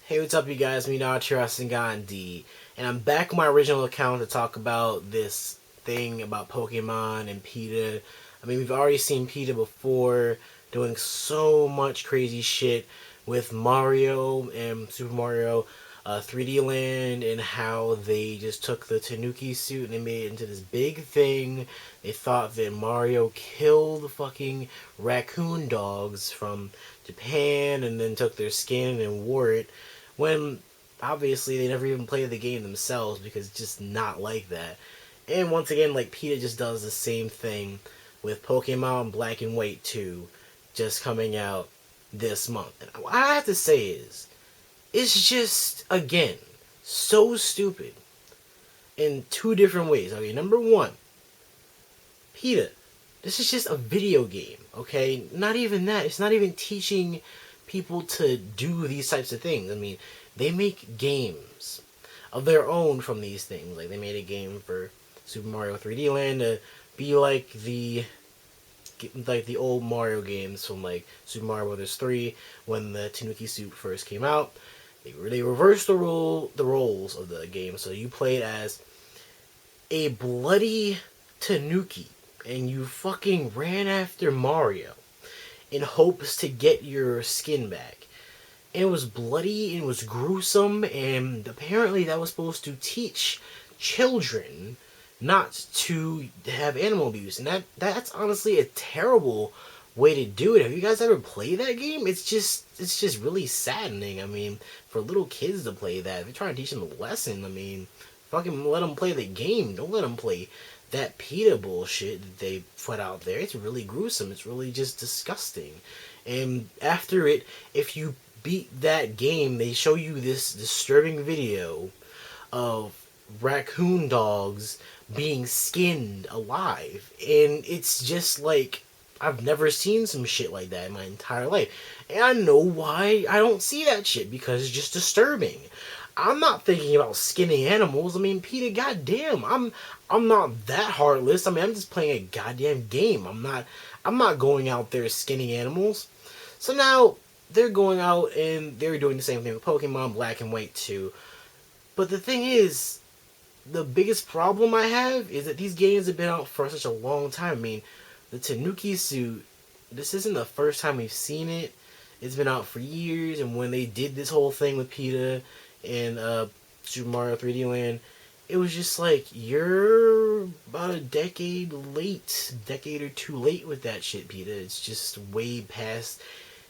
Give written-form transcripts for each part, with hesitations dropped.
Hey, what's up, you guys? Me, NarutoRasenganD, and I'm back on my original account to talk about this thing about Pokemon and PETA. I mean, we've already seen PETA before doing so much crazy shit with Mario and Super Mario 3D Land, and how they just took the Tanuki suit and they made it into this big thing. They thought that Mario killed fucking raccoon dogs from Japan and then took their skin and wore it, when obviously they never even played the game themselves, because it's just not like that. And once again, like, PETA just does the same thing with Pokemon Black and White 2 just coming out this month. And what I have to say is, it's just, again, so stupid in two different ways. Okay, number one, PETA, this is just a video game, okay? Not even that. It's not even teaching people to do these types of things. I mean, they make games of their own from these things. Like, they made a game for Super Mario 3D Land to be like the old Mario games from, like, Super Mario Bros. 3 when the Tanuki suit first came out. They reversed the roles of the game, so you played as a bloody Tanuki and you fucking ran after Mario in hopes to get your skin back. And it was bloody and it was gruesome, and apparently that was supposed to teach children not to have animal abuse. And that's honestly a terrible way to do it. Have you guys ever played that game? It's just really saddening. I mean, for little kids to play that, if you're trying to teach them a lesson, I mean, fucking let them play the game. Don't let them play that PETA bullshit that they put out there. It's really gruesome. It's really just disgusting. And after it, if you beat that game, they show you this disturbing video of raccoon dogs being skinned alive. And it's just like, I've never seen some shit like that in my entire life. And I know why I don't see that shit, because it's just disturbing. I'm not thinking about skinning animals. I mean, PETA, goddamn, I'm not that heartless. I mean, I'm just playing a goddamn game. I'm not going out there skinning animals. So now they're going out and they're doing the same thing with Pokemon Black and White 2. But the thing is, the biggest problem I have is that these games have been out for such a long time. I mean, the Tanuki suit, this isn't the first time we've seen it. It's been out for years, and when they did this whole thing with PETA and Super Mario 3D Land, it was just like, you're about a decade or two late with that shit, PETA. It's just way past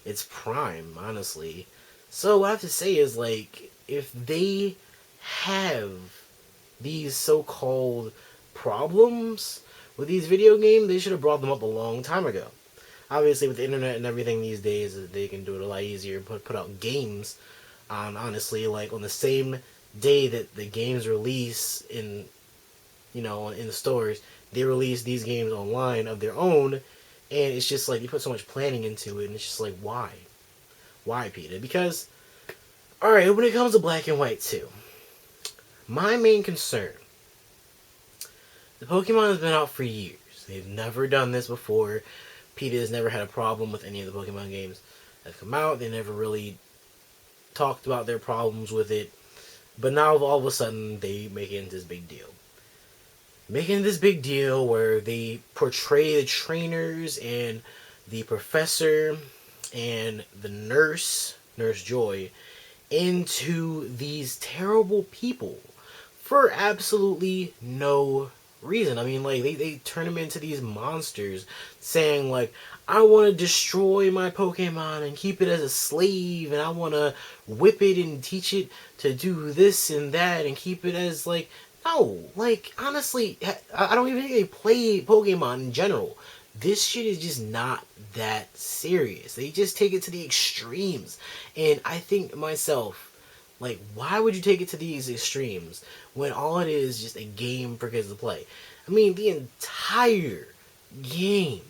its prime, honestly. So what I have to say is, like, if they have these so-called problems with these video games, they should have brought them up a long time ago. Obviously, with the internet and everything these days, they can do it a lot easier and put out games on, honestly, like, on the same day that the games release in the stores, they release these games online of their own. And it's just like, you put so much planning into it, and it's just like, why PETA? Because, alright, when it comes to Black and White 2, my main concern, the Pokemon has been out for years. They've never done this before. PETA has never had a problem with any of the Pokemon games that have come out. They never really talked about their problems with it. But now, all of a sudden, they make it into this big deal. Making this big deal where they portray the trainers and the professor and the Nurse Joy, into these terrible people for absolutely no reason. I mean, like, they turn them into these monsters, saying, like, I want to destroy my Pokemon and keep it as a slave, and I want to whip it and teach it to do this and that and keep it as, like, no, like, honestly, I don't even think they play Pokemon in general. This shit is just not that serious. They just take it to the extremes. And I think to myself, like, why would you take it to these extremes when all it is just a game for kids to play? I mean, the entire game.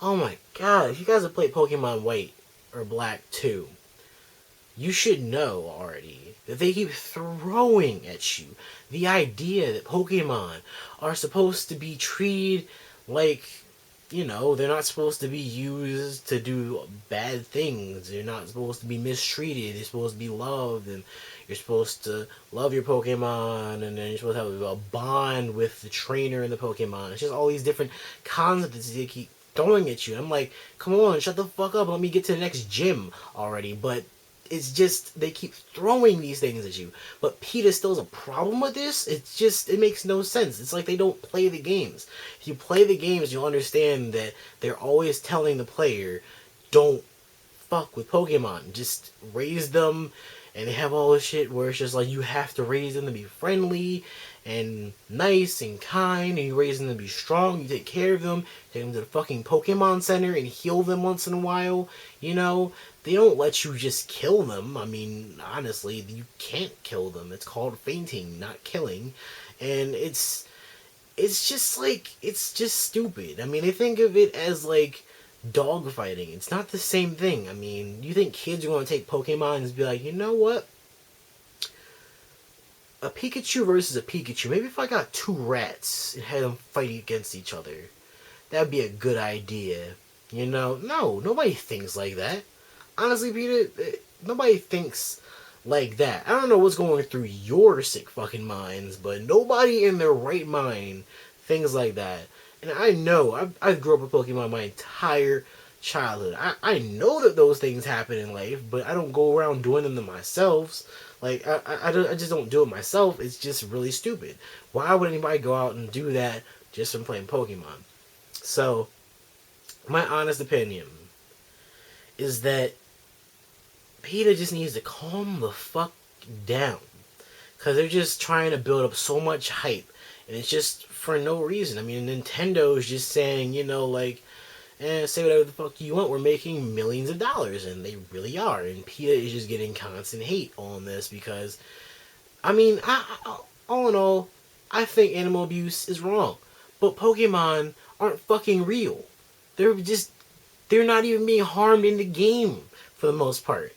Oh my god, if you guys have played Pokemon White or Black 2, you should know already that they keep throwing at you the idea that Pokemon are supposed to be treated like, they're not supposed to be used to do bad things. They're not supposed to be mistreated. They're supposed to be loved, and you're supposed to love your Pokemon, and then you're supposed to have a bond with the trainer and the Pokemon. It's just all these different concepts that they keep throwing at you. I'm like, come on, shut the fuck up. Let me get to the next gym already. But it's just they keep throwing these things at you. But PETA still has a problem with this. It's just it makes no sense. It's like they don't play the games. If you play the games, you'll understand that they're always telling the player, don't fuck with Pokemon. Just raise them. And they have all this shit where it's just like you have to raise them to be friendly and nice and kind, and you raise them to be strong. You take care of them, take them to the fucking Pokemon Center and heal them once in a while. They don't let you just kill them. I mean, honestly, you can't kill them. It's called fainting, not killing. And it's just stupid. I mean, I think of it as like dog fighting. It's not the same thing. I mean, you think kids are going to take Pokemon and be like, you know what? A Pikachu versus a Pikachu. Maybe if I got two rats and had them fight against each other, that'd be a good idea. No, nobody thinks like that. Honestly, Peter, nobody thinks like that. I don't know what's going through your sick fucking minds, but nobody in their right mind thinks like that. And I know, I grew up with Pokemon my entire childhood. I know that those things happen in life, but I don't go around doing them to myself. Like, I just don't do it myself. It's just really stupid. Why would anybody go out and do that just from playing Pokemon? So, my honest opinion is that PETA just needs to calm the fuck down. Because they're just trying to build up so much hype. And it's just for no reason. I mean, Nintendo is just saying, say whatever the fuck you want. We're making millions of dollars. And they really are. And PETA is just getting constant hate on this because, I mean, all in all, I think animal abuse is wrong. But Pokemon aren't fucking real. They're not even being harmed in the game for the most part.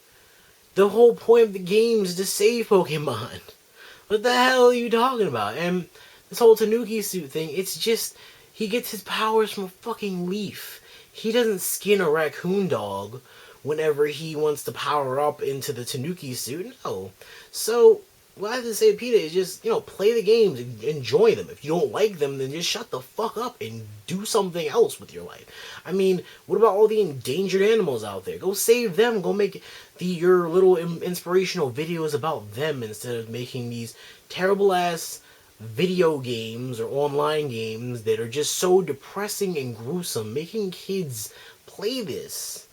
The whole point of the game is to save Pokemon. What the hell are you talking about? And this whole Tanuki suit thing, it's just, he gets his powers from a fucking leaf. He doesn't skin a raccoon dog whenever he wants to power up into the Tanuki suit. No. So, what I have to say to PETA is just, play the games, enjoy them. If you don't like them, then just shut the fuck up and do something else with your life. I mean, what about all the endangered animals out there? Go save them. Go make your little inspirational videos about them instead of making these terrible ass video games or online games that are just so depressing and gruesome, making kids play this.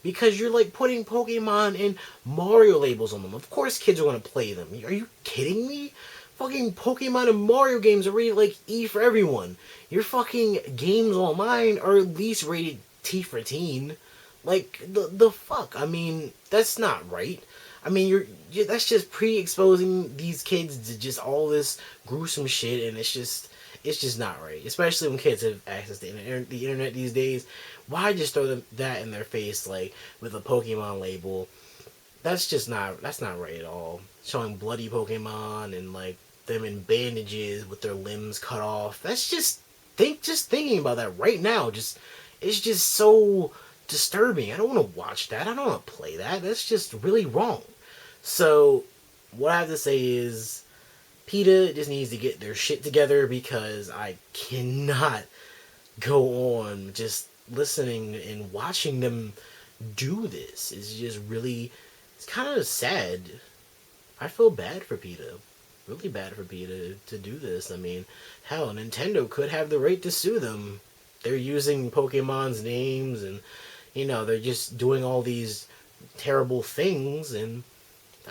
Because you're like putting Pokemon and Mario labels on them. Of course kids are going to play them. Are you kidding me? Fucking Pokemon and Mario games are rated like E for everyone. Your fucking games online are at least rated T for teen. Like, the fuck? I mean, that's not right. I mean, that's just pre-exposing these kids to just all this gruesome shit, and it's just not right. Especially when kids have access to the internet these days. Why just throw that in their face, like, with a Pokemon label? That's not right at all. Showing bloody Pokemon and, like, them in bandages with their limbs cut off. That's just thinking about that right now, it's just so disturbing. I don't want to watch that. I don't want to play that. That's just really wrong. So, what I have to say is, PETA just needs to get their shit together because I cannot go on just listening and watching them do this. It's kind of sad. I feel bad for PETA. Really bad for PETA to do this. I mean, hell, Nintendo could have the right to sue them. They're using Pokemon's names and, they're just doing all these terrible things, and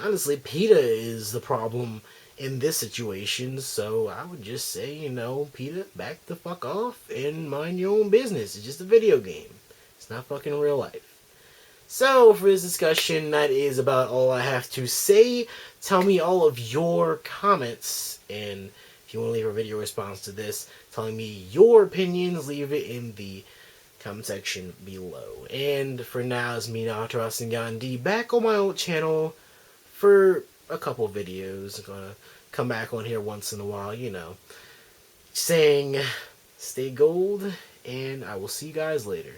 honestly, PETA is the problem in this situation, so I would just say, PETA, back the fuck off and mind your own business. It's just a video game. It's not fucking real life. So, for this discussion, that is about all I have to say. Tell me all of your comments, and if you want to leave a video response to this, telling me your opinions, leave it in the comment section below. And for now, it's me, NarutoRasenganD, back on my old channel for a couple videos. I'm gonna come back on here once in a while, saying stay gold and I will see you guys later.